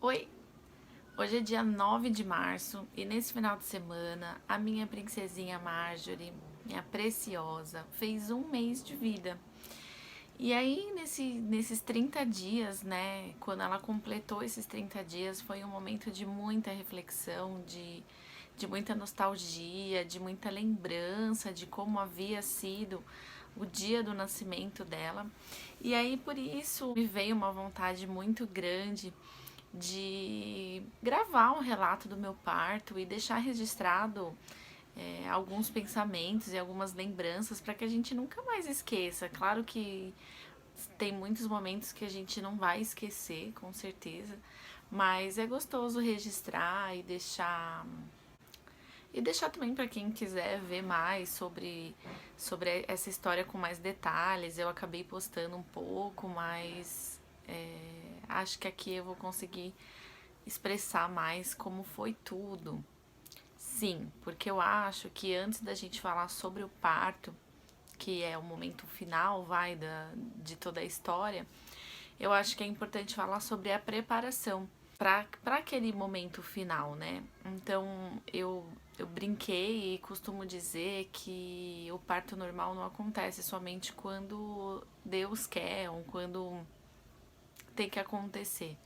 Oi, hoje é dia 9 de março e nesse final de semana a minha princesinha Marjorie, minha preciosa, fez um mês de vida. E aí, nesses 30 dias, né, quando ela completou esses 30 dias, foi um momento de muita reflexão, de muita nostalgia, de muita lembrança de como havia sido o dia do nascimento dela. E aí, por isso, me veio uma vontade muito grande de gravar um relato do meu parto e deixar registrado alguns pensamentos e algumas lembranças para que a gente nunca mais esqueça. Claro que tem muitos momentos que a gente não vai esquecer, com certeza, mas é gostoso registrar e deixar também para quem quiser ver mais sobre essa história com mais detalhes. Eu acabei postando um pouco, mas acho que aqui eu vou conseguir expressar mais como foi tudo. Sim, porque eu acho que antes da gente falar sobre o parto, que é o momento final, de toda a história, eu acho que é importante falar sobre a preparação para aquele momento final, né? Então eu brinquei e costumo dizer que o parto normal não acontece somente quando Deus quer ou quando tem que acontecer.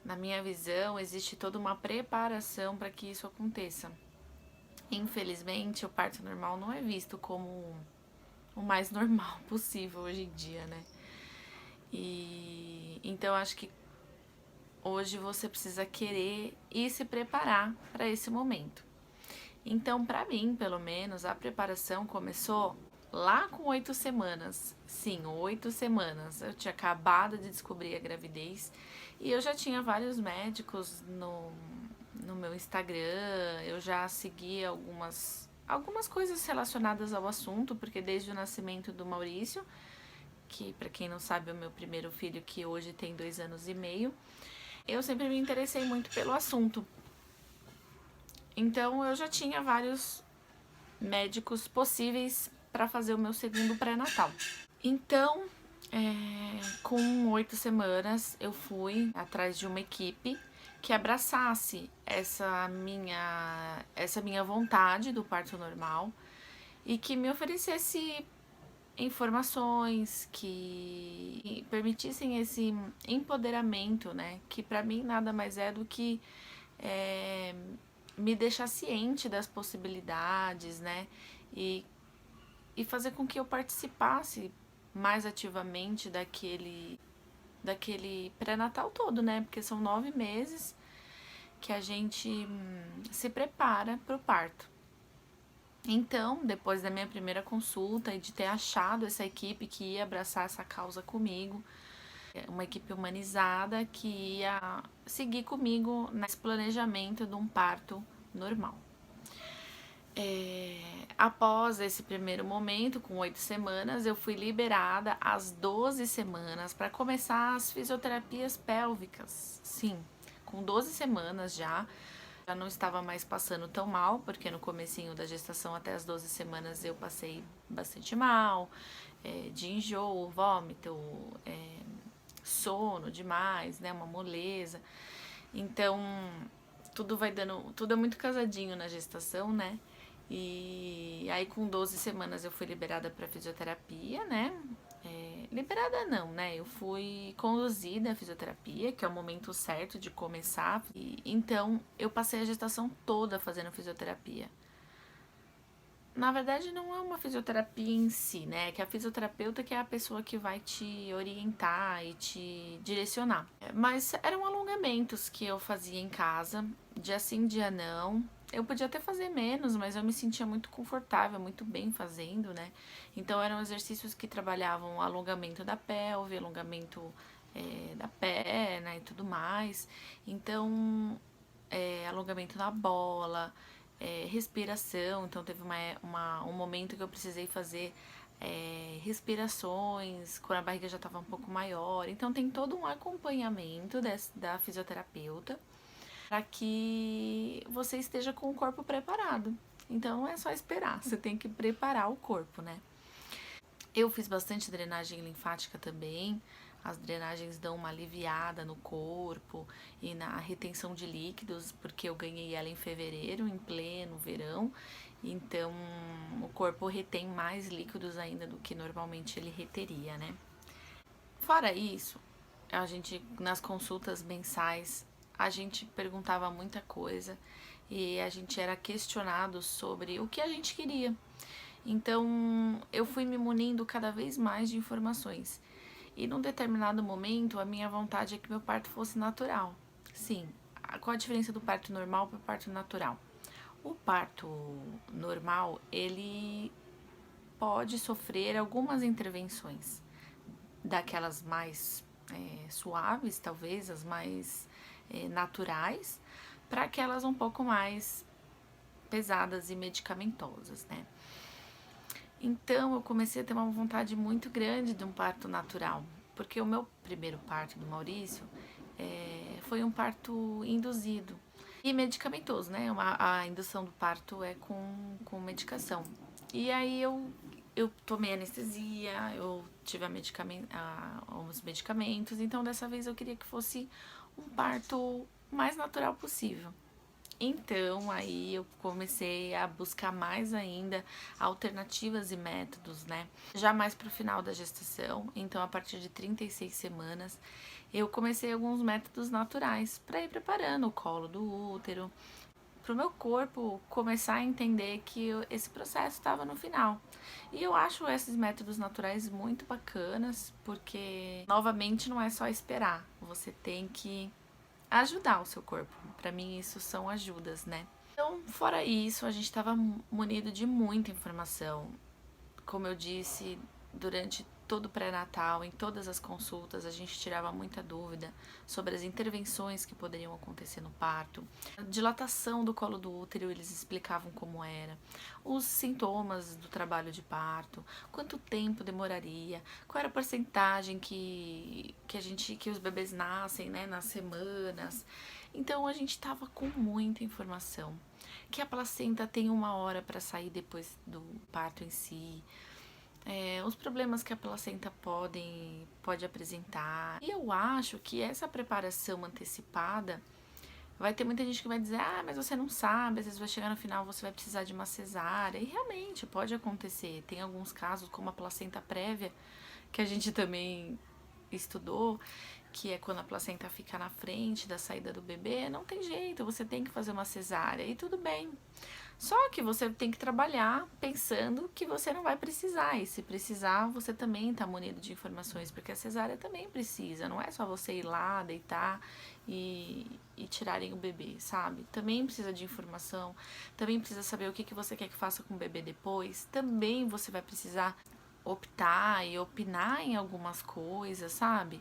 Na minha visão, existe toda uma preparação para que isso aconteça. Infelizmente, o parto normal não é visto como o mais normal possível hoje em dia, né? E então acho que hoje você precisa querer e se preparar para esse momento. Então, para mim, pelo menos, a preparação começou lá com 8 semanas. Sim, 8 semanas. Eu tinha acabado de descobrir a gravidez e eu já tinha vários médicos no meu Instagram. Eu já segui algumas coisas relacionadas ao assunto, porque desde o nascimento do Maurício, que para quem não sabe é o meu primeiro filho, que hoje tem 2 anos e meio, eu sempre me interessei muito pelo assunto. Então eu já tinha vários médicos possíveis para fazer o meu segundo pré-natal. Então, com 8 semanas, eu fui atrás de uma equipe que abraçasse essa minha vontade do parto normal e que me oferecesse informações que permitissem esse empoderamento, né? Que para mim nada mais é do que é, me deixar ciente das possibilidades, né? E, e fazer com que eu participasse mais ativamente daquele pré-natal todo, né? Porque são 9 meses que a gente se prepara para o parto. Então, depois da minha primeira consulta e de ter achado essa equipe que ia abraçar essa causa comigo, uma equipe humanizada que ia seguir comigo nesse planejamento de um parto normal. Após esse primeiro momento, com 8 semanas, eu fui liberada às 12 semanas para começar as fisioterapias pélvicas. Sim, com 12 semanas já não estava mais passando tão mal, porque no comecinho da gestação até as 12 semanas eu passei bastante mal, de enjoo, vômito, sono demais, né, uma moleza. Então, tudo é muito casadinho na gestação, né? E aí com 12 semanas eu fui liberada para fisioterapia, né? Liberada não, né? Eu fui conduzida à fisioterapia, que é o momento certo de começar. E, então eu passei a gestação toda fazendo fisioterapia. Na verdade, não é uma fisioterapia em si, né? Que a fisioterapeuta que é a pessoa que vai te orientar e te direcionar. Mas eram alongamentos que eu fazia em casa, dia sim, dia não. Eu podia até fazer menos, mas eu me sentia muito confortável, muito bem fazendo, né? Então eram exercícios que trabalhavam alongamento da pelve, alongamento da perna e tudo mais. Então, alongamento na bola, respiração. Então teve um momento que eu precisei fazer respirações quando a barriga já estava um pouco maior. Então tem todo um acompanhamento da fisioterapeuta para que você esteja com o corpo preparado. Então não é só esperar, você tem que preparar o corpo, né? Eu fiz bastante drenagem linfática também, as drenagens dão uma aliviada no corpo e na retenção de líquidos, porque eu ganhei ela em fevereiro, em pleno verão, então o corpo retém mais líquidos ainda do que normalmente ele reteria, né? Fora isso, a gente, nas consultas mensais, a gente perguntava muita coisa e a gente era questionado sobre o que a gente queria. Então, eu fui me munindo cada vez mais de informações. E num determinado momento, a minha vontade é que meu parto fosse natural. Sim, qual a diferença do parto normal para o parto natural? O parto normal, ele pode sofrer algumas intervenções, daquelas mais suaves, talvez, as mais naturais, para aquelas um pouco mais pesadas e medicamentosas, né? Então eu comecei a ter uma vontade muito grande de um parto natural, porque o meu primeiro parto do Maurício foi um parto induzido e medicamentoso, né? A indução do parto é com medicação. E aí eu tomei anestesia, eu tive os medicamentos, então dessa vez eu queria que fosse um parto o mais natural possível. Então, aí eu comecei a buscar mais ainda alternativas e métodos, né? Já mais pro final da gestação, então a partir de 36 semanas, eu comecei alguns métodos naturais para ir preparando o colo do útero, pro meu corpo começar a entender que esse processo estava no final. E eu acho esses métodos naturais muito bacanas, porque novamente não é só esperar, você tem que ajudar o seu corpo. Para mim, isso são ajudas, né? Então, fora isso, a gente estava munido de muita informação. Como eu disse, durante todo o pré-natal, em todas as consultas, a gente tirava muita dúvida sobre as intervenções que poderiam acontecer no parto. A dilatação do colo do útero, eles explicavam como era. Os sintomas do trabalho de parto, quanto tempo demoraria, qual era a porcentagem que os bebês nascem, né, nas semanas. Então a gente tava com muita informação. Que a placenta tem 1 hora para sair depois do parto em si. Os problemas que a placenta pode apresentar. E eu acho que essa preparação antecipada, vai ter muita gente que vai dizer, mas você não sabe, às vezes vai chegar no final, você vai precisar de uma cesárea. E realmente pode acontecer. Tem alguns casos, como a placenta prévia, que a gente também estudou, que é quando a placenta fica na frente da saída do bebê, não tem jeito, você tem que fazer uma cesárea e tudo bem. Só que você tem que trabalhar pensando que você não vai precisar, e se precisar, você também está munido de informações, porque a cesárea também precisa, não é só você ir lá, deitar e tirarem o bebê, sabe? Também precisa de informação, também precisa saber o que você quer que faça com o bebê depois, também você vai precisar optar e opinar em algumas coisas, sabe?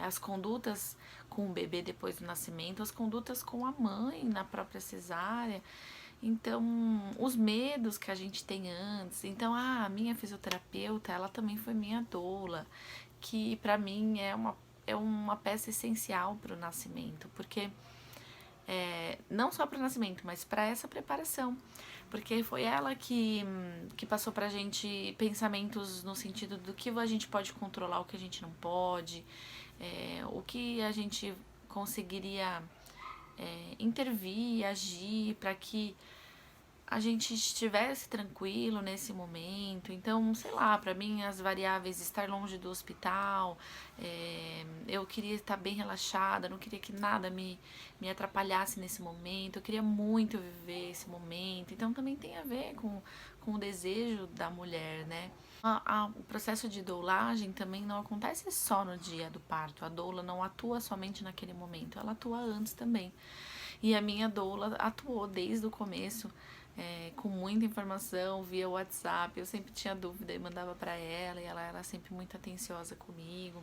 As condutas com o bebê depois do nascimento, as condutas com a mãe na própria cesárea. Então, os medos que a gente tem antes. Então, a minha fisioterapeuta, ela também foi minha doula, que pra mim é uma peça essencial para o nascimento, porque não só para o nascimento, mas para essa preparação. Porque foi ela que passou pra gente pensamentos no sentido do que a gente pode controlar, o que a gente não pode, o que a gente conseguiria intervir, agir para que a gente estivesse tranquilo nesse momento. Então, sei lá, para mim as variáveis, estar longe do hospital, eu queria estar bem relaxada, não queria que nada me atrapalhasse nesse momento, eu queria muito viver esse momento. Então também tem a ver com o desejo da mulher, né? O processo de doulagem também não acontece só no dia do parto. A doula não atua somente naquele momento, ela atua antes também. E a minha doula atuou desde o começo, com muita informação via WhatsApp. Eu sempre tinha dúvida e mandava para ela, e ela era sempre muito atenciosa comigo.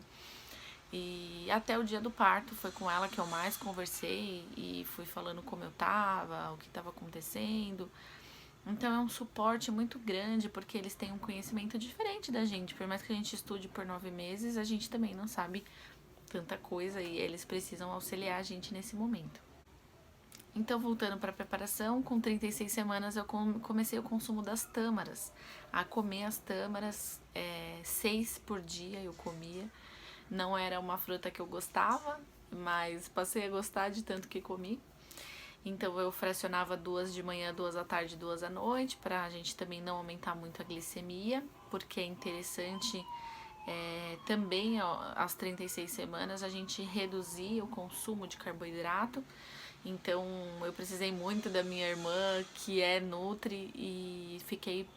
E até o dia do parto foi com ela que eu mais conversei e fui falando como eu tava, o que estava acontecendo. Então é um suporte muito grande, porque eles têm um conhecimento diferente da gente. Por mais que a gente estude por 9 meses, a gente também não sabe tanta coisa e eles precisam auxiliar a gente nesse momento. Então, voltando para a preparação, com 36 semanas eu comecei o consumo das tâmaras, a comer as tâmaras, 6 por dia eu comia. Não era uma fruta que eu gostava, mas passei a gostar de tanto que comi. Então eu fracionava 2 de manhã, 2 à tarde, 2 à noite, pra gente também não aumentar muito a glicemia, porque é interessante também às 36 semanas a gente reduzir o consumo de carboidrato. Então eu precisei muito da minha irmã, que é nutri, e fiquei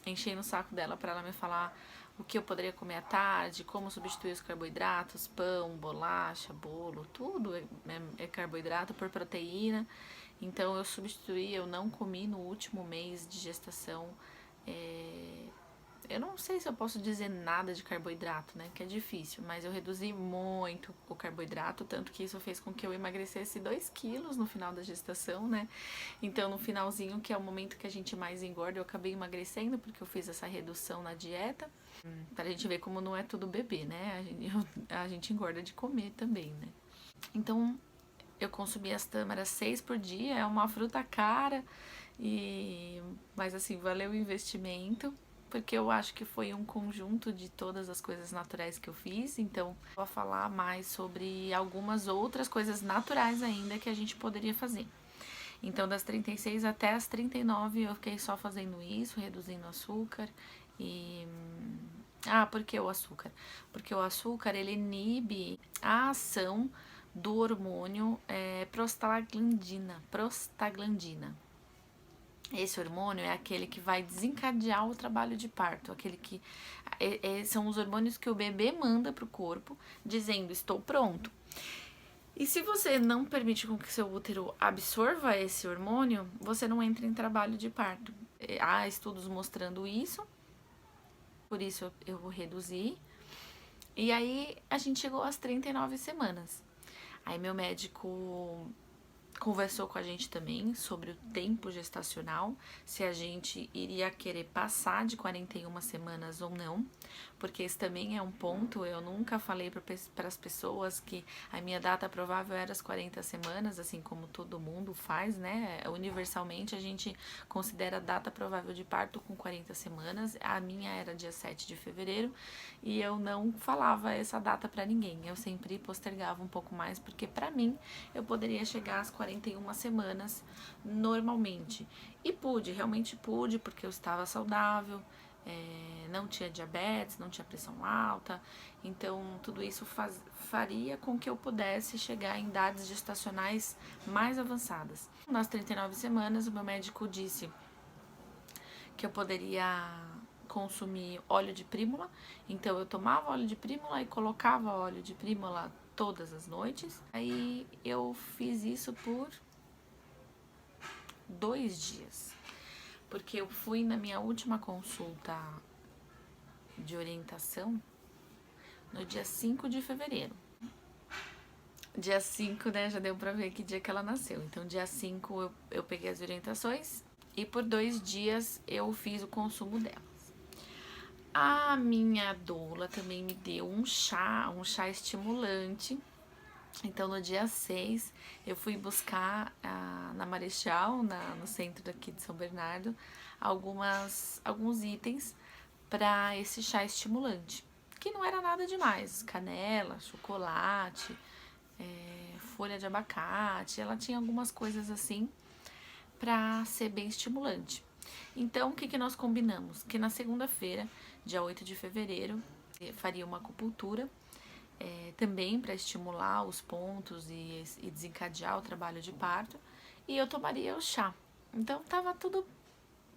enchendo o saco dela para ela me falar o que eu poderia comer à tarde, como substituir os carboidratos, pão, bolacha, bolo, tudo é carboidrato por proteína. Então eu substituí, eu não comi no último mês de gestação. Eu não sei se eu posso dizer nada de carboidrato, né? Que é difícil, mas eu reduzi muito o carboidrato, tanto que isso fez com que eu emagrecesse 2 quilos no final da gestação, né? Então, no finalzinho, que é o momento que a gente mais engorda, eu acabei emagrecendo porque eu fiz essa redução na dieta. Pra gente ver como não é tudo bebê, né? A gente engorda de comer também, né? Então, eu consumi as tâmaras 6 por dia, é uma fruta cara, mas assim, valeu o investimento, porque eu acho que foi um conjunto de todas as coisas naturais que eu fiz. Então, vou falar mais sobre algumas outras coisas naturais ainda que a gente poderia fazer. Então, das 36 até as 39, eu fiquei só fazendo isso, reduzindo o açúcar e... por que o açúcar? Porque o açúcar, ele inibe a ação do hormônio prostaglandina. Esse hormônio é aquele que vai desencadear o trabalho de parto, aquele que são os hormônios que o bebê manda pro corpo, dizendo estou pronto. E se você não permite com que seu útero absorva esse hormônio, você não entra em trabalho de parto. Há estudos mostrando isso, por isso eu reduzi. E aí a gente chegou às 39 semanas. Aí meu médico conversou com a gente também sobre o tempo gestacional, se a gente iria querer passar de 41 semanas ou não, porque esse também é um ponto. Eu nunca falei para as pessoas que a minha data provável era as 40 semanas, assim como todo mundo faz, né? Universalmente a gente considera a data provável de parto com 40 semanas. A minha era dia 7 de fevereiro e eu não falava essa data para ninguém. Eu sempre postergava um pouco mais, porque para mim eu poderia chegar às 41 semanas normalmente. E realmente pude, porque eu estava saudável, não tinha diabetes, não tinha pressão alta, então tudo isso faria com que eu pudesse chegar em idades gestacionais mais avançadas. Nas 39 semanas, o meu médico disse que eu poderia consumir óleo de prímula, então eu tomava óleo de prímula e colocava óleo de prímula todas as noites. Aí eu fiz isso por 2 dias, porque eu fui na minha última consulta de orientação no dia 5 de fevereiro. Dia 5, né, já deu pra ver que dia que ela nasceu. Então, dia 5 eu peguei as orientações e por 2 dias eu fiz o consumo delas. A minha doula também me deu um chá estimulante. Então, no dia 6, eu fui buscar na Marechal, no centro daqui de São Bernardo, alguns itens para esse chá estimulante, que não era nada demais: canela, chocolate, folha de abacate. Ela tinha algumas coisas assim para ser bem estimulante. Então, o que nós combinamos? Que na segunda-feira, dia 8 de fevereiro, faria uma acupuntura, também para estimular os pontos e desencadear o trabalho de parto, e eu tomaria o chá. Então, estava tudo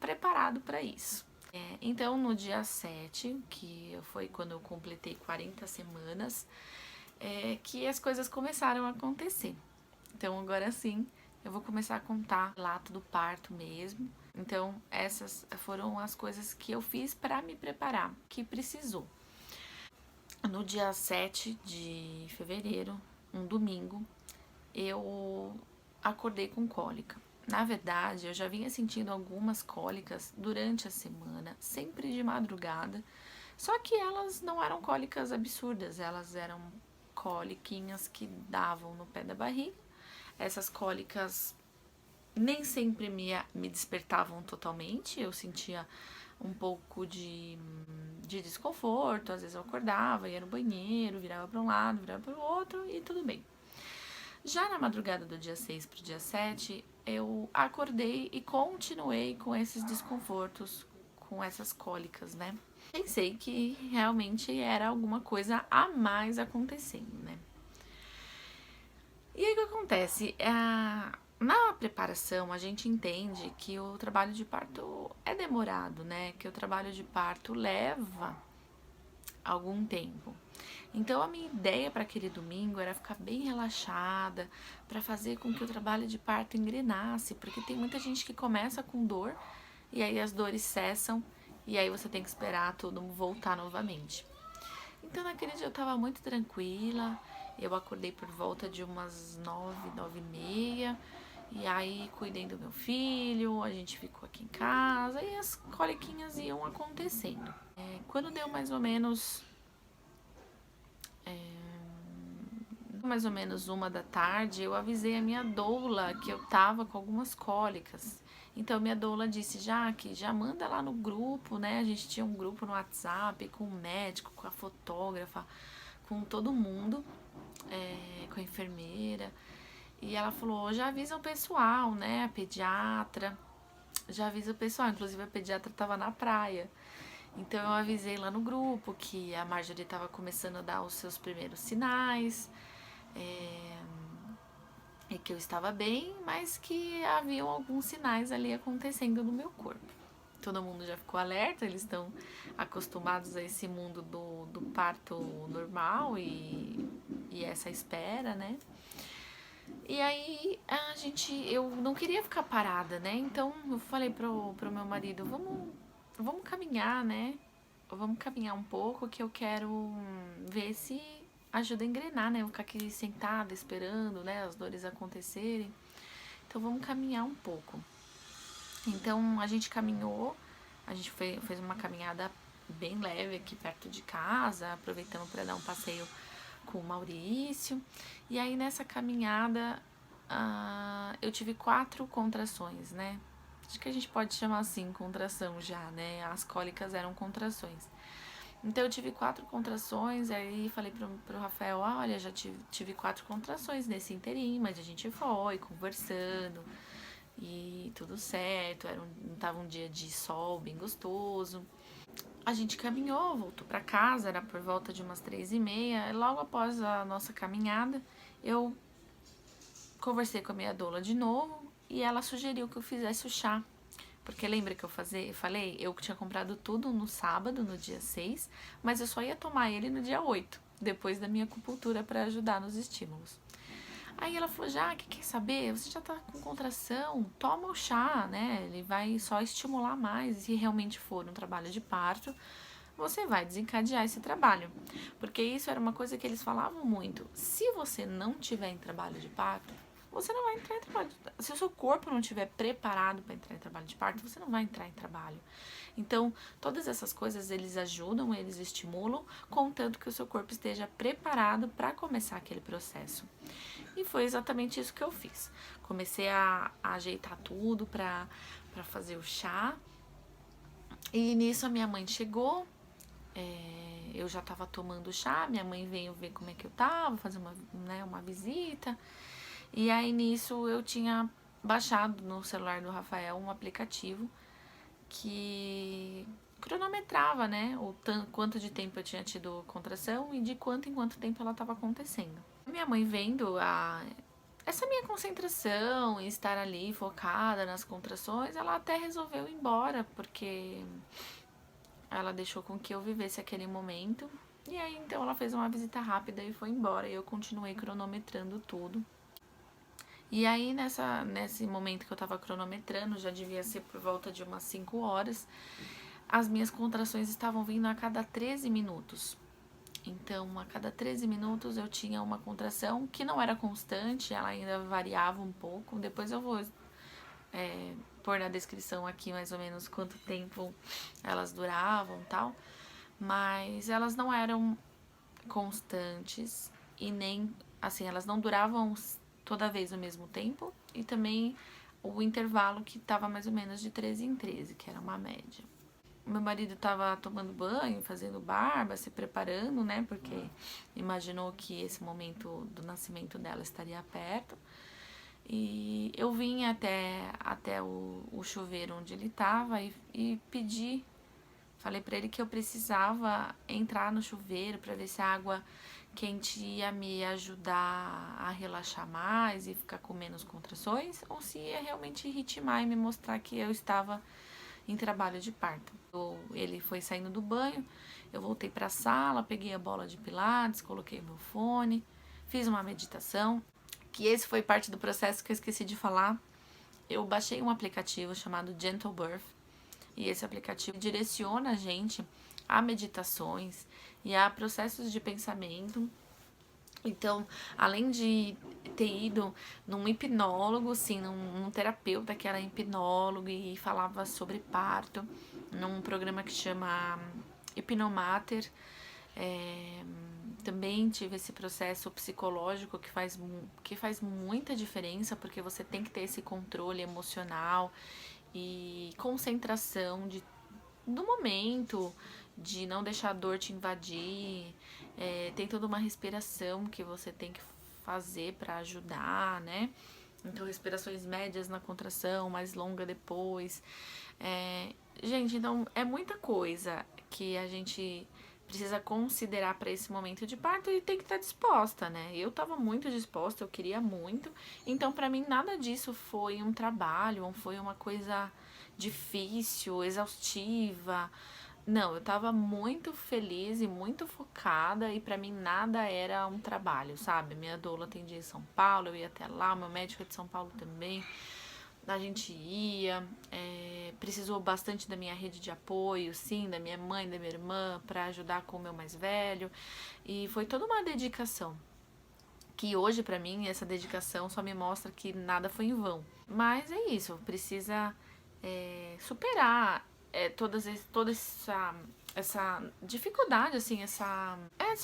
preparado para isso. Então, no dia 7, que foi quando eu completei 40 semanas, que as coisas começaram a acontecer. Então, agora sim, eu vou começar a contar o relato do parto mesmo. Então, essas foram as coisas que eu fiz para me preparar, que precisou. No dia 7 de fevereiro, um domingo, eu acordei com cólica. Na verdade, eu já vinha sentindo algumas cólicas durante a semana, sempre de madrugada, só que elas não eram cólicas absurdas, elas eram coliquinhas que davam no pé da barriga. Essas cólicas nem sempre me despertavam totalmente, eu sentia um pouco de desconforto, às vezes eu acordava, ia no banheiro, virava para um lado, virava para o outro e tudo bem. Já na madrugada do dia 6 pro dia 7, eu acordei e continuei com esses desconfortos, com essas cólicas, né? Pensei que realmente era alguma coisa a mais acontecendo, né? E aí o que acontece? Na preparação, a gente entende que o trabalho de parto é demorado, né? Que o trabalho de parto leva algum tempo. Então a minha ideia para aquele domingo era ficar bem relaxada, para fazer com que o trabalho de parto engrenasse, porque tem muita gente que começa com dor e aí as dores cessam e aí você tem que esperar tudo voltar novamente. Então naquele dia eu tava muito tranquila, eu acordei por volta de umas 9, 9h30, e aí cuidei do meu filho, a gente ficou aqui em casa e as coliquinhas iam acontecendo. Quando deu mais ou menos 1 da tarde, eu avisei a minha doula que eu tava com algumas cólicas. Então minha doula disse, Jaque, já manda lá no grupo, né? A gente tinha um grupo no WhatsApp com o médico, com a fotógrafa, com todo mundo, com a enfermeira. E ela falou, já avisa o pessoal, né? A pediatra, já avisa o pessoal. Inclusive a pediatra tava na praia. Então eu avisei lá no grupo que a Marjorie estava começando a dar os seus primeiros sinais, e que eu estava bem, mas que haviam alguns sinais ali acontecendo no meu corpo. Todo mundo já ficou alerta, eles estão acostumados a esse mundo do parto normal e essa espera, né? E aí eu não queria ficar parada, né? Então eu falei pro meu marido, vamos caminhar, né? Vamos caminhar um pouco que eu quero ver se ajuda a engrenar, né? Eu ficar aqui sentada esperando, né, as dores acontecerem. Então vamos caminhar um pouco. Então a gente caminhou, a gente fez uma caminhada bem leve aqui perto de casa, aproveitando para dar um passeio com o Maurício. E aí nessa caminhada eu tive 4 contrações, né? Acho que a gente pode chamar assim contração já, né? As cólicas eram contrações. Então eu tive 4 contrações, aí falei pro Rafael, olha, já tive 4 contrações nesse inteirinho, mas a gente foi conversando e tudo certo, tava um dia de sol bem gostoso. A gente caminhou, voltou para casa, era por volta de umas 3h30, e logo após a nossa caminhada, eu conversei com a minha doula de novo e ela sugeriu que eu fizesse o chá. Porque lembra que eu falei? Eu tinha comprado tudo no sábado, no dia 6, mas eu só ia tomar ele no dia 8, depois da minha acupuntura para ajudar nos estímulos. Aí ela falou, Jaque, quer saber? Você já tá com contração, toma o chá, né? Ele vai só estimular mais. E se realmente for um trabalho de parto, você vai desencadear esse trabalho. Porque isso era uma coisa que eles falavam muito. Se você não tiver em trabalho de parto, você não vai entrar em trabalho. Se o seu corpo não estiver preparado para entrar em trabalho de parto, você não vai entrar em trabalho. Então, todas essas coisas, eles ajudam, eles estimulam, contanto que o seu corpo esteja preparado para começar aquele processo. E foi exatamente isso que eu fiz. Comecei a ajeitar tudo para fazer o chá. E nisso a minha mãe chegou, eu já tava tomando chá, minha mãe veio ver como é que eu tava, fazer uma visita. E aí nisso eu tinha baixado no celular do Rafael um aplicativo que cronometrava, né, quanto de tempo eu tinha tido contração e de quanto em quanto tempo ela estava acontecendo. Minha mãe vendo essa minha concentração e estar ali focada nas contrações, ela até resolveu ir embora, porque ela deixou com que eu vivesse aquele momento. E aí então ela fez uma visita rápida e foi embora. E eu continuei cronometrando tudo. E aí nesse momento que eu tava cronometrando, já devia ser por volta de umas 5 horas, as minhas contrações estavam vindo a cada 13 minutos. Então, a cada 13 minutos eu tinha uma contração que não era constante, ela ainda variava um pouco. Depois eu vou pôr na descrição aqui mais ou menos quanto tempo elas duravam e tal. Mas elas não eram constantes e nem, assim, elas não duravam toda vez o mesmo tempo. E também o intervalo que estava mais ou menos de 13 em 13, que era uma média. meu marido tava tomando banho, fazendo barba, se preparando, né? Porque imaginou que esse momento do nascimento dela estaria perto. E eu vim até o chuveiro onde ele tava e pedi. Falei pra ele que eu precisava entrar no chuveiro pra ver se a água quente ia me ajudar a relaxar mais e ficar com menos contrações, ou se ia realmente ritmar e me mostrar que eu estava em trabalho de parto. Ele foi saindo do banho, eu voltei pra sala, peguei a bola de pilates, coloquei meu fone, fiz uma meditação, que esse foi parte do processo que eu esqueci de falar. Eu baixei um aplicativo chamado Gentle Birth, e esse aplicativo direciona a gente a meditações e a processos de pensamento. Então, além de ter ido num hipnólogo, sim, num terapeuta que era hipnólogo e falava sobre parto, num programa que chama Hipnomater, também tive esse processo psicológico que faz muita diferença, porque você tem que ter esse controle emocional e concentração do momento, de não deixar a dor te invadir. Tem toda uma respiração que você tem que fazer para ajudar, né? Então, respirações médias na contração, mais longa depois. Gente, então é muita coisa que a gente precisa considerar para esse momento de parto e tem que estar disposta, né? Eu estava muito disposta, eu queria muito. Então, para mim, nada disso foi um trabalho, ou foi uma coisa difícil, exaustiva. Não, eu tava muito feliz e muito focada e pra mim nada era um trabalho, sabe? Minha doula atendia em São Paulo, eu ia até lá, meu médico é de São Paulo também. A gente ia, precisou bastante da minha rede de apoio, sim, da minha mãe, da minha irmã, pra ajudar com o meu mais velho. E foi toda uma dedicação. Que hoje, pra mim, essa dedicação só me mostra que nada foi em vão. Mas é isso, precisa superar toda essa dificuldade, assim, essa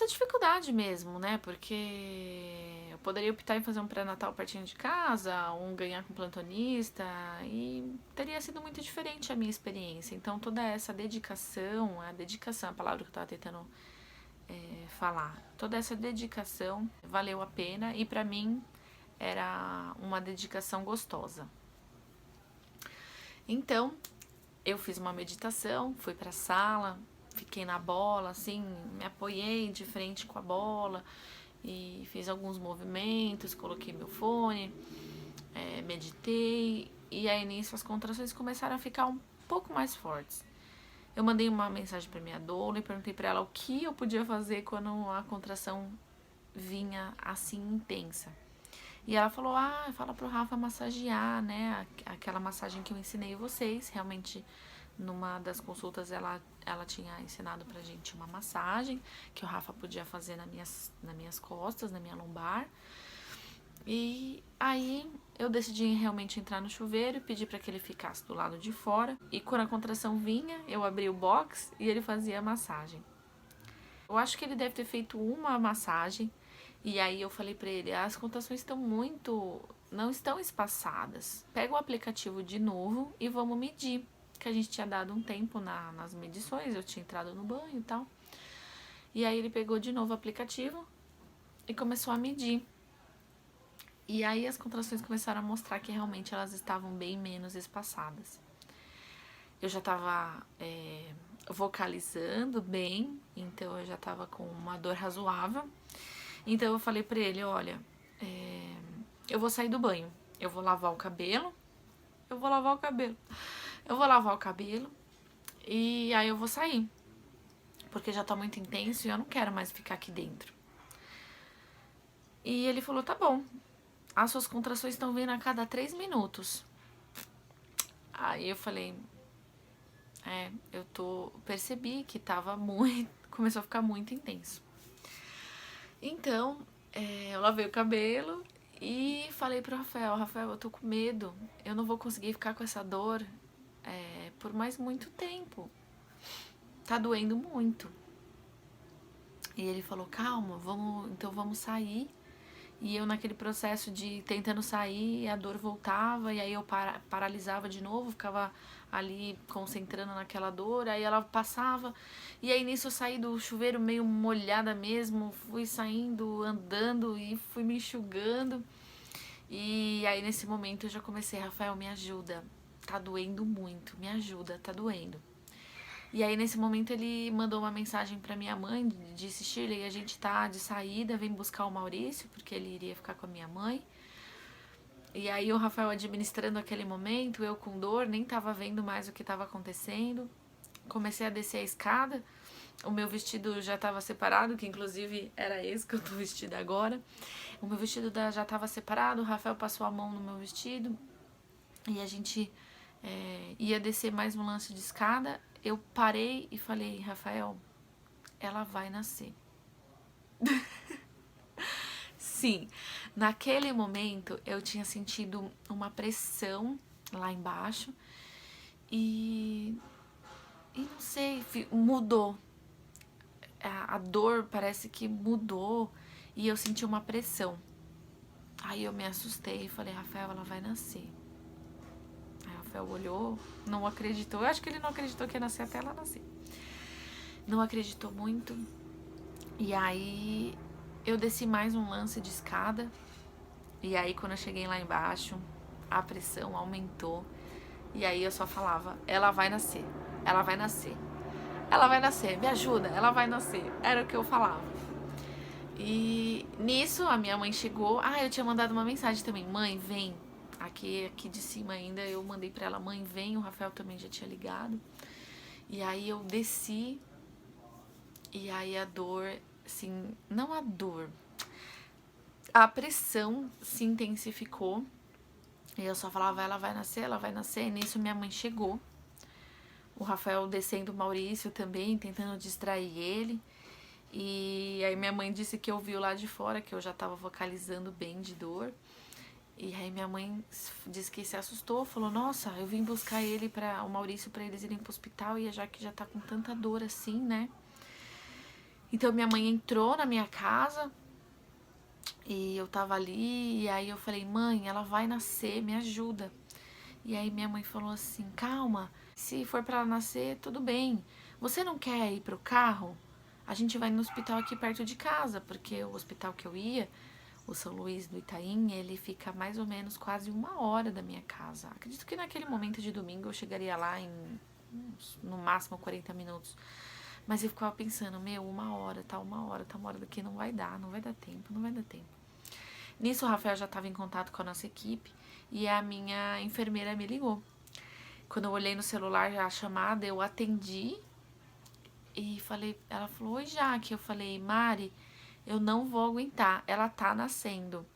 dificuldade mesmo, né? Porque eu poderia optar em fazer um pré-natal pertinho de casa, um ganhar com plantonista, e teria sido muito diferente a minha experiência. Então, toda essa dedicação, a palavra que eu tava tentando falar, toda essa dedicação valeu a pena e pra mim era uma dedicação gostosa. Então, eu fiz uma meditação, fui pra sala, fiquei na bola, assim, me apoiei de frente com a bola e fiz alguns movimentos, coloquei meu fone, meditei e aí nisso as contrações começaram a ficar um pouco mais fortes. Eu mandei uma mensagem pra minha doula e perguntei pra ela o que eu podia fazer quando a contração vinha assim intensa. E ela falou, fala pro Rafa massagear, né, aquela massagem que eu ensinei vocês. Realmente, numa das consultas, ela tinha ensinado pra gente uma massagem que o Rafa podia fazer nas minhas costas, na minha lombar. E aí, eu decidi realmente entrar no chuveiro e pedir pra que ele ficasse do lado de fora. E quando a contração vinha, eu abri o box e ele fazia a massagem. Eu acho que ele deve ter feito uma massagem. E aí eu falei pra ele, as contrações não estão espaçadas. Pega o aplicativo de novo e vamos medir. Que a gente tinha dado um tempo nas medições, eu tinha entrado no banho e tal. E aí ele pegou de novo o aplicativo e começou a medir. E aí as contrações começaram a mostrar que realmente elas estavam bem menos espaçadas. Eu já tava vocalizando bem, então eu já tava com uma dor razoável. Então eu falei pra ele, olha, eu vou sair do banho, eu vou lavar o cabelo e aí eu vou sair, porque já tá muito intenso e eu não quero mais ficar aqui dentro. E ele falou, tá bom, as suas contrações estão vindo a cada 3 minutos. Aí eu falei, percebi que começou a ficar muito intenso. Então, eu lavei o cabelo e falei pro Rafael, eu tô com medo, eu não vou conseguir ficar com essa dor por mais muito tempo. Tá doendo muito. E ele falou, calma, vamos sair. E eu naquele processo de tentando sair, a dor voltava e aí eu paralisava de novo, ficava ali concentrando naquela dor, aí ela passava, e aí nisso eu saí do chuveiro meio molhada mesmo, fui saindo, andando e fui me enxugando, e aí nesse momento eu já comecei, Rafael, me ajuda, tá doendo muito, me ajuda, tá doendo. E aí nesse momento ele mandou uma mensagem pra minha mãe, disse, Shirley, a gente tá de saída, vem buscar o Maurício, porque ele iria ficar com a minha mãe. E aí o Rafael administrando aquele momento, eu com dor, nem tava vendo mais o que tava acontecendo. Comecei a descer a escada, o meu vestido já tava separado, que inclusive era esse que eu tô vestida agora. O meu vestido já tava separado, o Rafael passou a mão no meu vestido e a gente ia descer mais um lance de escada. Eu parei e falei, Rafael, ela vai nascer. Sim, naquele momento eu tinha sentido uma pressão lá embaixo e não sei, mudou. A dor parece que mudou e eu senti uma pressão. Aí eu me assustei e falei, Rafael, ela vai nascer. Aí o Rafael olhou, não acreditou. Eu acho que ele não acreditou que ia nascer até ela nascer. Não acreditou muito. E aí eu desci mais um lance de escada. E aí quando eu cheguei lá embaixo, a pressão aumentou. E aí eu só falava, ela vai nascer, ela vai nascer, ela vai nascer, me ajuda, ela vai nascer. Era o que eu falava. E nisso a minha mãe chegou. Ah, eu tinha mandado uma mensagem também, mãe, vem. Aqui de cima ainda eu mandei pra ela, mãe, vem. O Rafael também já tinha ligado. E aí eu desci. E aí a dor, assim, não a dor, a pressão se intensificou. E eu só falava, ela vai nascer, ela vai nascer. E nisso minha mãe chegou. O Rafael descendo o Maurício também, tentando distrair ele. E aí minha mãe disse que ouviu lá de fora, que eu já tava vocalizando bem de dor. E aí minha mãe disse que se assustou, falou, nossa, eu vim buscar ele o Maurício pra eles irem pro hospital, e já que já tá com tanta dor assim, né? Então minha mãe entrou na minha casa e eu tava ali, e aí eu falei, mãe, ela vai nascer, me ajuda. E aí minha mãe falou assim, calma, se for pra ela nascer, tudo bem. Você não quer ir pro carro? A gente vai no hospital aqui perto de casa, porque o hospital que eu ia, o São Luís do Itaim, ele fica mais ou menos quase 1 hora da minha casa. Acredito que naquele momento de domingo eu chegaria lá em no máximo 40 minutos. Mas eu ficava pensando, meu, 1 hora, tá 1 hora, tá 1 hora daqui, não vai dar tempo, não vai dar tempo. Nisso o Rafael já estava em contato com a nossa equipe e a minha enfermeira me ligou. Quando eu olhei no celular a chamada, eu atendi e falei, ela falou, oi Jaque, eu falei, Mari, eu não vou aguentar, ela tá nascendo.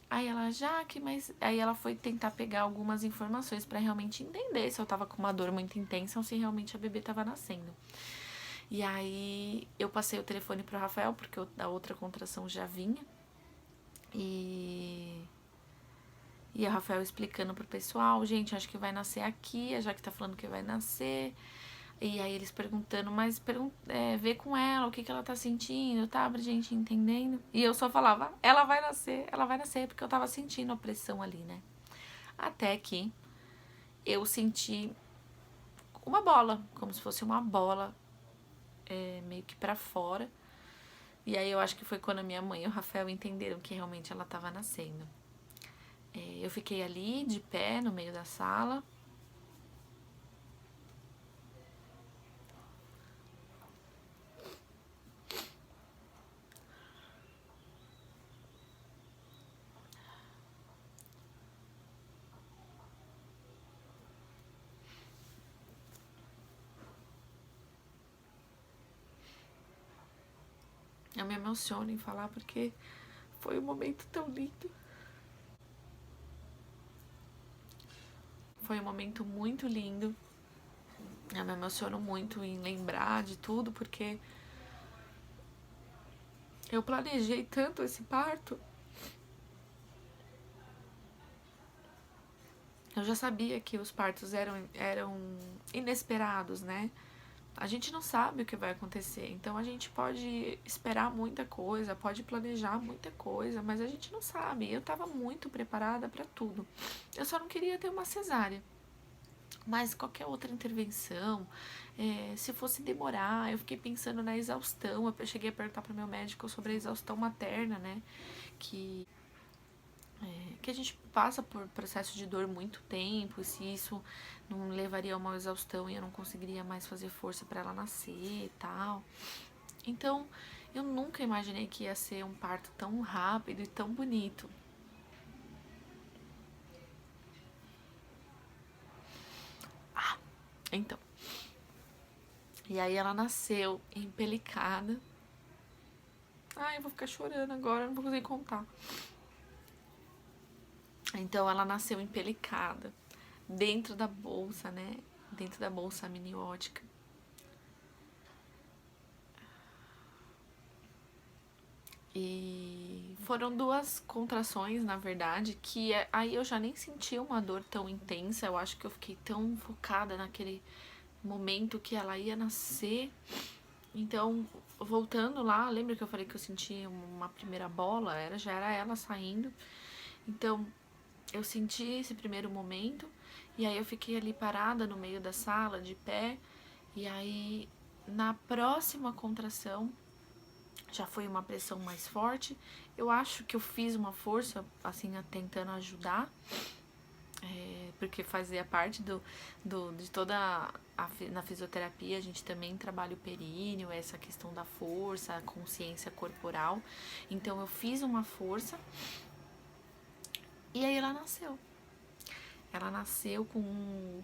Aí ela, Jaque, mas... Aí ela foi tentar pegar algumas informações pra realmente entender se eu tava com uma dor muito intensa ou se realmente a bebê tava nascendo. E aí eu passei o telefone pro Rafael, porque a outra contração já vinha. E o Rafael explicando pro pessoal, gente, acho que vai nascer aqui, a Jaque tá falando que vai nascer. E aí eles perguntando, mas vê com ela o que ela tá sentindo, tá? Pra gente entendendo. E eu só falava, ela vai nascer, porque eu tava sentindo a pressão ali, né? Até que eu senti uma bola, como se fosse uma bola, meio que pra fora. E aí eu acho que foi quando a minha mãe e o Rafael entenderam que realmente ela tava nascendo. Eu fiquei ali, de pé, no meio da sala. Eu me emociono em falar porque foi um momento tão lindo. Foi um momento muito lindo. Eu me emociono muito em lembrar de tudo, porque eu planejei tanto esse parto. Eu já sabia que os partos eram inesperados, né? A gente não sabe o que vai acontecer, então a gente pode esperar muita coisa, pode planejar muita coisa, mas a gente não sabe. Eu tava muito preparada pra tudo. Eu só não queria ter uma cesárea. Mas qualquer outra intervenção, se fosse demorar, eu fiquei pensando na exaustão. Eu cheguei a perguntar para o meu médico sobre a exaustão materna, né? Que, que a gente passa por processo de dor muito tempo, e se isso não levaria a uma exaustão e eu não conseguiria mais fazer força para ela nascer e tal. Então, eu nunca imaginei que ia ser um parto tão rápido e tão bonito. Então, e aí ela nasceu empelicada. Ai, eu vou ficar chorando agora, não vou conseguir contar. Então ela nasceu empelicada, dentro da bolsa, né? Dentro da bolsa amniótica. E foram 2 contrações, na verdade, que aí eu já nem senti uma dor tão intensa. Eu acho que eu fiquei tão focada naquele momento que ela ia nascer. Então, voltando lá, lembra que eu falei que eu senti uma primeira bola? Já era ela saindo. Então, eu senti esse primeiro momento, e aí eu fiquei ali parada no meio da sala, de pé, e aí na próxima contração já foi uma pressão mais forte. Eu acho que eu fiz uma força, assim, tentando ajudar, porque fazia parte de toda na fisioterapia. A gente também trabalha o períneo, essa questão da força, a consciência corporal. Então eu fiz uma força e aí ela nasceu. Ela nasceu com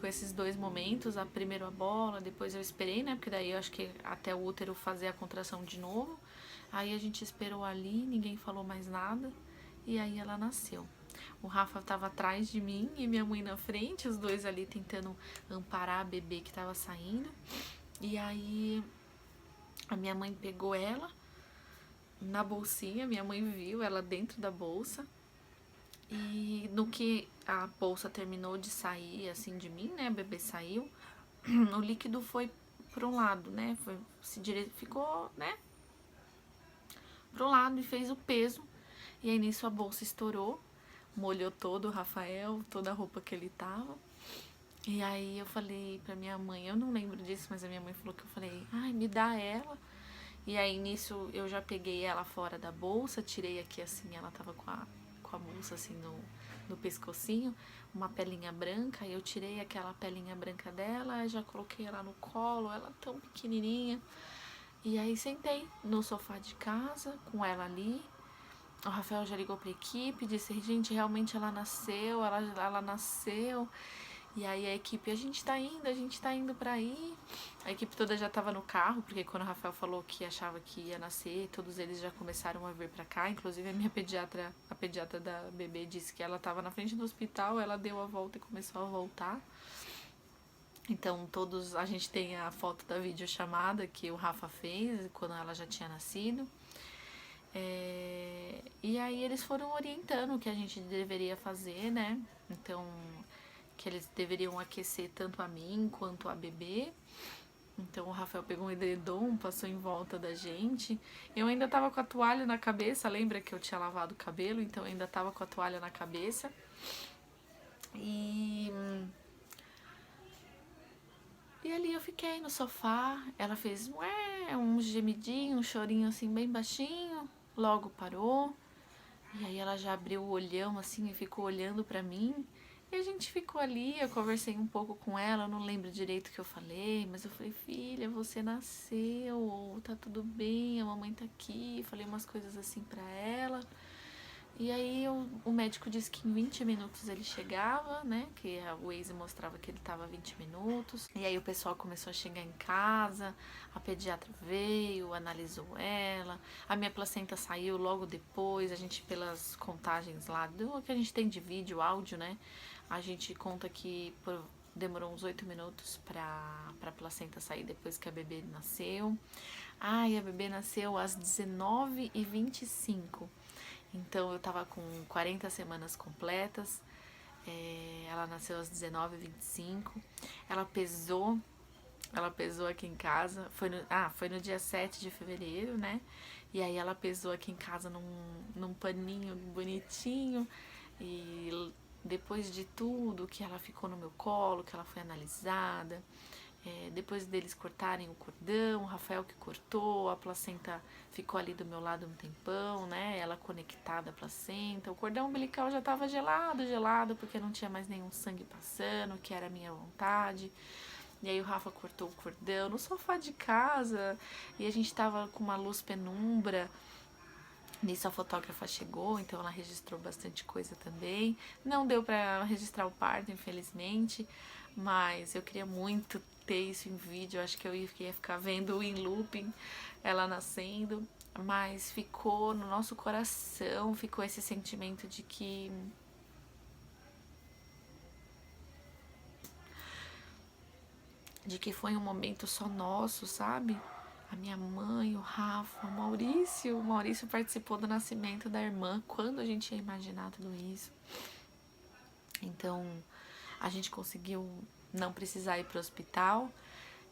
esses 2 momentos, a primeira a bola, depois eu esperei, né? Porque daí eu acho que até o útero fazer a contração de novo. Aí a gente esperou ali, ninguém falou mais nada, e aí ela nasceu. O Rafa tava atrás de mim e minha mãe na frente, os dois ali tentando amparar a bebê que tava saindo. E aí a minha mãe pegou ela na bolsinha, minha mãe viu ela dentro da bolsa. E no que a bolsa terminou de sair, assim, de mim, né? O bebê saiu, o líquido foi para um lado, né? Ficou, né? Para um lado e fez o peso. E aí nisso a bolsa estourou, molhou todo o Rafael, toda a roupa que ele tava. E aí eu falei pra minha mãe, eu não lembro disso, mas a minha mãe falou que eu falei, ai, me dá ela. E aí nisso eu já peguei ela fora da bolsa, tirei aqui assim, ela tava com a bolsa assim no pescocinho, uma pelinha branca, e eu tirei aquela pelinha branca dela, já coloquei ela no colo, ela tão pequenininha. E aí sentei no sofá de casa com ela ali. O Rafael já ligou pra equipe, disse, gente, realmente ela nasceu, ela nasceu. E aí a gente tá indo pra ir. A equipe toda já tava no carro, porque quando o Rafael falou que achava que ia nascer, todos eles já começaram a vir pra cá. Inclusive a pediatra da bebê disse que ela tava na frente do hospital, ela deu a volta e começou a voltar. Então a gente tem a foto da videochamada que o Rafa fez quando ela já tinha nascido. E aí eles foram orientando o que a gente deveria fazer, né? Então, que eles deveriam aquecer tanto a mim quanto a bebê. Então o Rafael pegou um edredom, passou em volta da gente. Eu ainda tava com a toalha na cabeça, lembra que eu tinha lavado o cabelo? Então eu ainda tava com a toalha na cabeça. E ali eu fiquei no sofá, ela fez um gemidinho, um chorinho assim bem baixinho, logo parou. E aí ela já abriu o olhão assim e ficou olhando pra mim. E a gente ficou ali, eu conversei um pouco com ela, eu não lembro direito o que eu falei, mas eu falei, filha, você nasceu, tá tudo bem, a mamãe tá aqui, falei umas coisas assim pra ela. E aí o médico disse que em 20 minutos ele chegava, né? Que o Waze mostrava que ele tava 20 minutos. E aí o pessoal começou a chegar em casa, a pediatra veio, analisou ela. A minha placenta saiu logo depois, a gente pelas contagens lá, do que a gente tem de vídeo, áudio, né? A gente conta que demorou uns 8 minutos pra placenta sair depois que a bebê nasceu. E a bebê nasceu às 19h25. Então eu tava com 40 semanas completas. Ela nasceu às 19h25. Ela pesou aqui em casa. Foi no dia 7 de fevereiro, né? E aí ela pesou aqui em casa num paninho bonitinho. E depois de tudo, que ela ficou no meu colo, que ela foi analisada, depois deles cortarem o cordão, o Rafael que cortou, a placenta ficou ali do meu lado um tempão, né? Ela conectada à placenta, o cordão umbilical já estava gelado, porque não tinha mais nenhum sangue passando, que era a minha vontade. E aí o Rafa cortou o cordão no sofá de casa, e a gente tava com uma luz penumbra. Nisso a fotógrafa chegou, então ela registrou bastante coisa também. Não deu pra registrar o parto, infelizmente, mas eu queria muito ter isso em vídeo. Eu acho que eu ia ficar vendo em looping ela nascendo, mas ficou no nosso coração, ficou esse sentimento de que foi um momento só nosso, sabe? A minha mãe, o Rafa, o Maurício. O Maurício participou do nascimento da irmã. Quando a gente ia imaginar tudo isso? Então, a gente conseguiu não precisar ir para o hospital.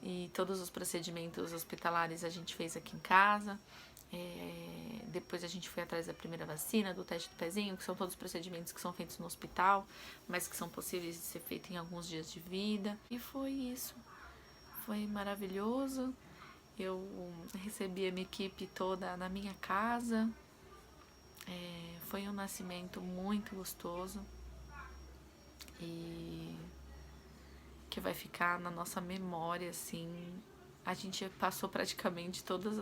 E todos os procedimentos hospitalares a gente fez aqui em casa. Depois a gente foi atrás da primeira vacina, do teste do pezinho, que são todos procedimentos que são feitos no hospital, mas que são possíveis de ser feitos em alguns dias de vida. E foi isso. Foi maravilhoso. Eu recebi a minha equipe toda na minha casa. Foi um nascimento muito gostoso e que vai ficar na nossa memória, assim. A gente passou praticamente todas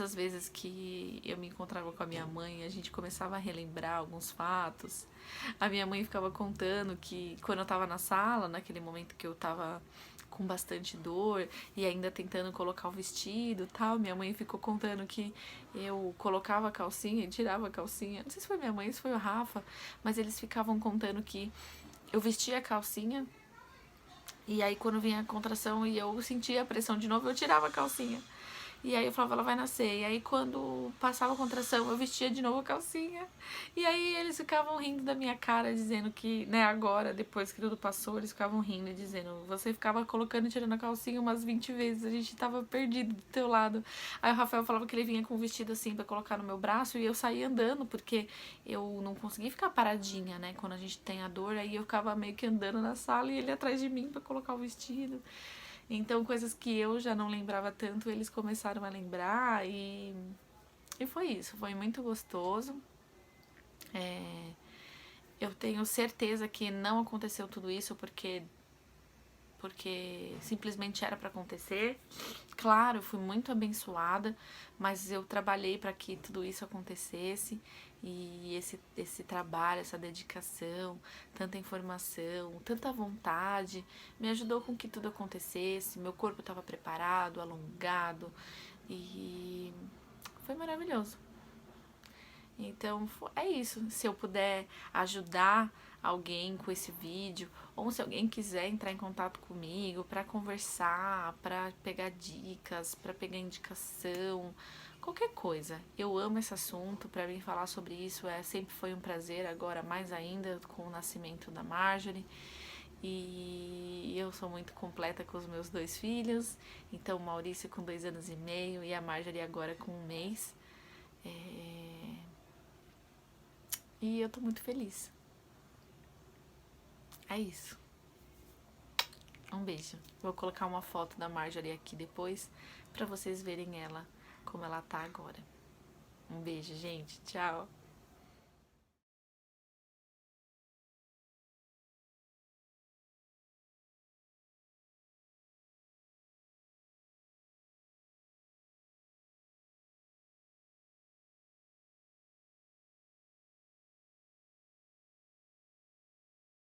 as vezes que eu me encontrava com a minha mãe, a gente começava a relembrar alguns fatos. A minha mãe ficava contando que quando eu tava na sala, naquele momento que eu tava com bastante dor e ainda tentando colocar o vestido e tal, minha mãe ficou contando que eu colocava a calcinha e tirava a calcinha. Não sei se foi minha mãe, se foi o Rafa, mas eles ficavam contando que eu vestia a calcinha e aí quando vinha a contração e eu sentia a pressão de novo, eu tirava a calcinha. E aí eu falava, ela vai nascer. E aí quando passava a contração, eu vestia de novo a calcinha. E aí eles ficavam rindo da minha cara, dizendo que, né, agora, depois que tudo passou, eles ficavam rindo e dizendo, você ficava colocando e tirando a calcinha umas 20 vezes, a gente tava perdido do teu lado. Aí o Rafael falava que ele vinha com um vestido assim pra colocar no meu braço e eu saía andando, porque eu não conseguia ficar paradinha, né, quando a gente tem a dor. Aí eu ficava meio que andando na sala e ele atrás de mim pra colocar o vestido. Então, coisas que eu já não lembrava tanto, eles começaram a lembrar e foi isso, foi muito gostoso. Eu tenho certeza que não aconteceu tudo isso porque simplesmente era para acontecer. Claro, eu fui muito abençoada, mas eu trabalhei para que tudo isso acontecesse e esse trabalho, essa dedicação, tanta informação, tanta vontade, me ajudou com que tudo acontecesse. Meu corpo estava preparado, alongado e foi maravilhoso. Então é isso. Se eu puder ajudar alguém com esse vídeo, ou se alguém quiser entrar em contato comigo para conversar, para pegar dicas, para pegar indicação, qualquer coisa. Eu amo esse assunto, para mim falar sobre isso sempre foi um prazer, agora mais ainda com o nascimento da Marjorie. E eu sou muito completa com os meus 2 filhos, então o Maurício com 2 anos e meio e a Marjorie agora com 1 mês. E eu tô muito feliz. É isso. Um beijo. Vou colocar uma foto da Marjorie aqui depois pra vocês verem ela como ela tá agora. Um beijo, gente. Tchau.